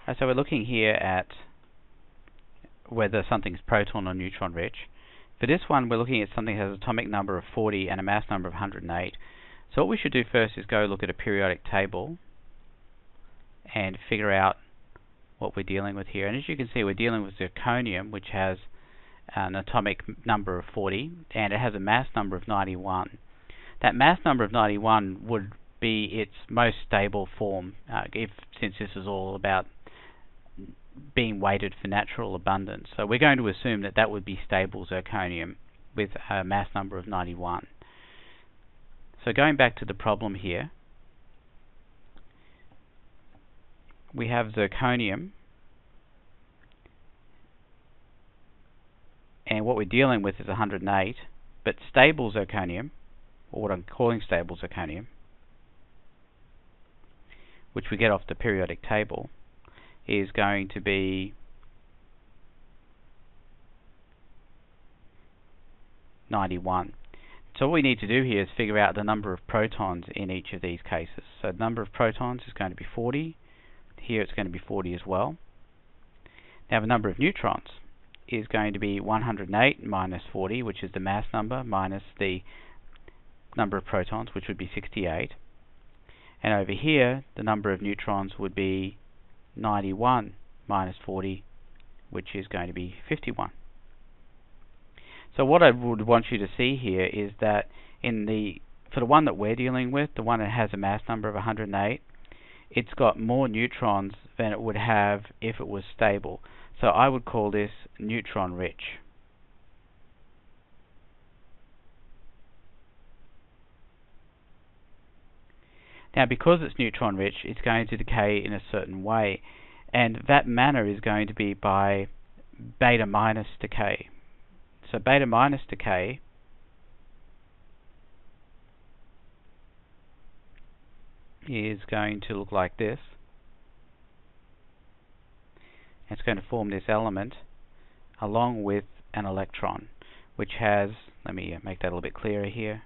So we're looking here at whether something's proton or neutron rich. For this one, we're looking at something that has an atomic number of 40 and a mass number of 108. So what we should do first is go look at a periodic table and figure out what we're dealing with here. And as you can see, we're dealing with zirconium, which has an atomic number of 40 and it has a mass number of 91. That mass number of 91 would be its most stable form, since this is all about being weighted for natural abundance. So we're going to assume that that would be stable zirconium with a mass number of 91. So going back to the problem here, we have zirconium, and what we're dealing with is 108, but stable zirconium, or what I'm calling stable zirconium, which we get off the periodic table, is going to be 91. So what we need to do here is figure out the number of protons in each of these cases. So the number of protons is going to be 40. Here it's going to be 40 as well. Now the number of neutrons is going to be 108 minus 40, which is the mass number, minus the number of protons, which would be 68. And over here, the number of neutrons would be 91 minus 40, which is going to be 51. So what I would want you to see here is that for the one that we're dealing with, the one that has a mass number of 108, it's got more neutrons than it would have if it was stable. So I would call this neutron rich. Now because it's neutron rich, it's going to decay in a certain way, and that manner is going to be by beta minus decay. So beta minus decay is going to look like this. It's going to form this element along with an electron, which has, let me make that a little bit clearer here,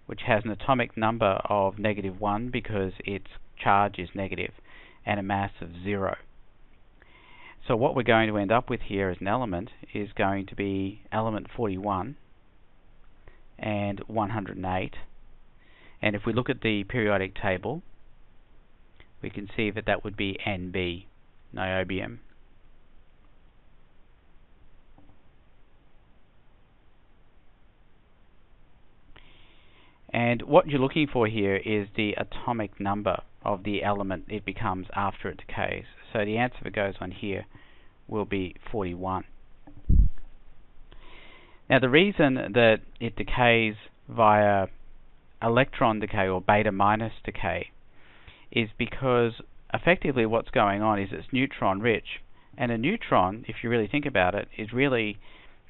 which has an atomic number of -1 because its charge is negative and a mass of 0. So what we're going to end up with here as an element is going to be element 41 and 108. And if we look at the periodic table, we can see that that would be Nb, niobium. And what you're looking for here is the atomic number of the element it becomes after it decays. So the answer that goes on here will be 41. Now the reason that it decays via electron decay or beta minus decay is because effectively what's going on is it's neutron rich, and a neutron, if you really think about it, is really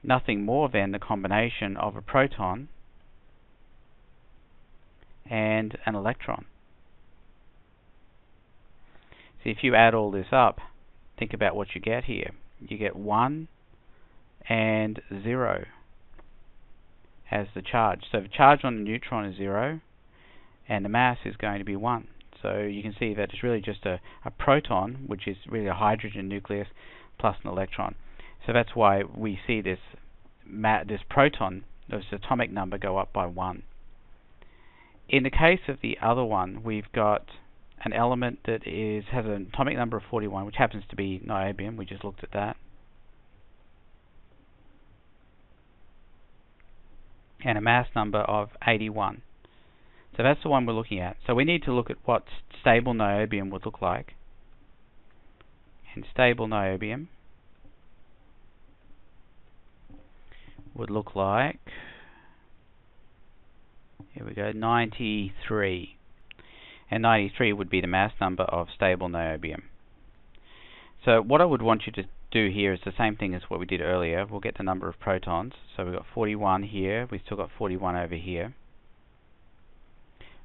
nothing more than the combination of a proton and an electron. So if you add all this up, think about what you get here. You get 1 and 0 as the charge. So the charge on the neutron is 0 and the mass is going to be 1. So you can see that it's really just a proton, which is really a hydrogen nucleus, plus an electron. So that's why we see this proton, this atomic number, go up by 1. In the case of the other one, we've got an element that has an atomic number of 41, which happens to be niobium. We just looked at that. And a mass number of 81. So that's the one we're looking at. So we need to look at what stable niobium would look like. And stable niobium would look like, here we go, 93. And 93 would be the mass number of stable niobium. So what I would want you to do here is the same thing as what we did earlier. We'll get the number of protons. So we've got 41 here. We've still got 41 over here.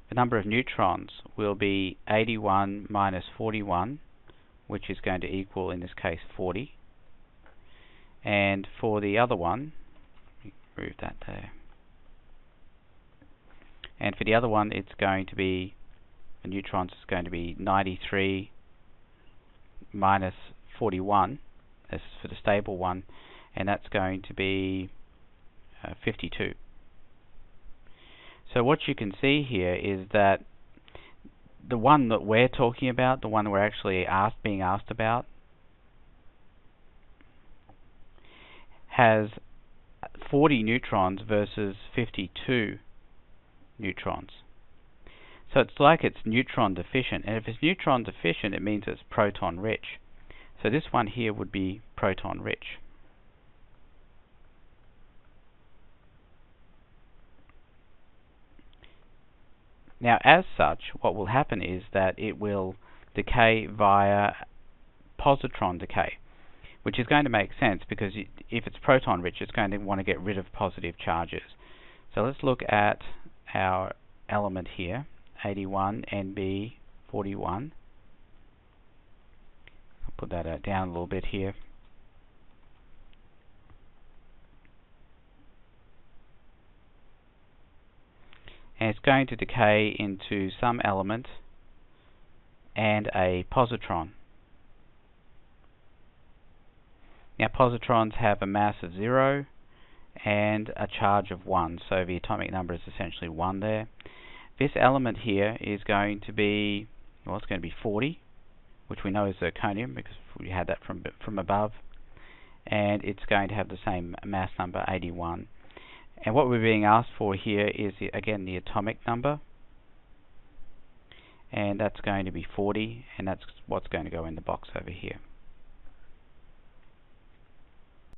The number of neutrons will be 81 minus 41, which is going to equal, in this case, 40. And for the other one, move that there. And for the other one, it's going to be the neutrons is going to be 93 minus 41. This is for the stable one, and that's going to be 52. So what you can see here is that the one that we're talking about, the one we're actually being asked about, has 40 neutrons versus 52 neutrons. So it's like it's neutron deficient, and if it's neutron deficient, it means it's proton rich. So this one here would be proton rich. Now, as such, what will happen is that it will decay via positron decay, which is going to make sense because if it's proton rich, it's going to want to get rid of positive charges. So let's look at our element here, 81 NB 41. I'll put that down a little bit here. And it's going to decay into some element and a positron. Now, positrons have a mass of 0 and a charge of 1, so the atomic number is essentially 1 there. This element here is going to be, well, it's going to be 40, which we know is zirconium because we had that from above, and it's going to have the same mass number, 81. And what we're being asked for here is, again, the atomic number, and that's going to be 40, and that's what's going to go in the box over here.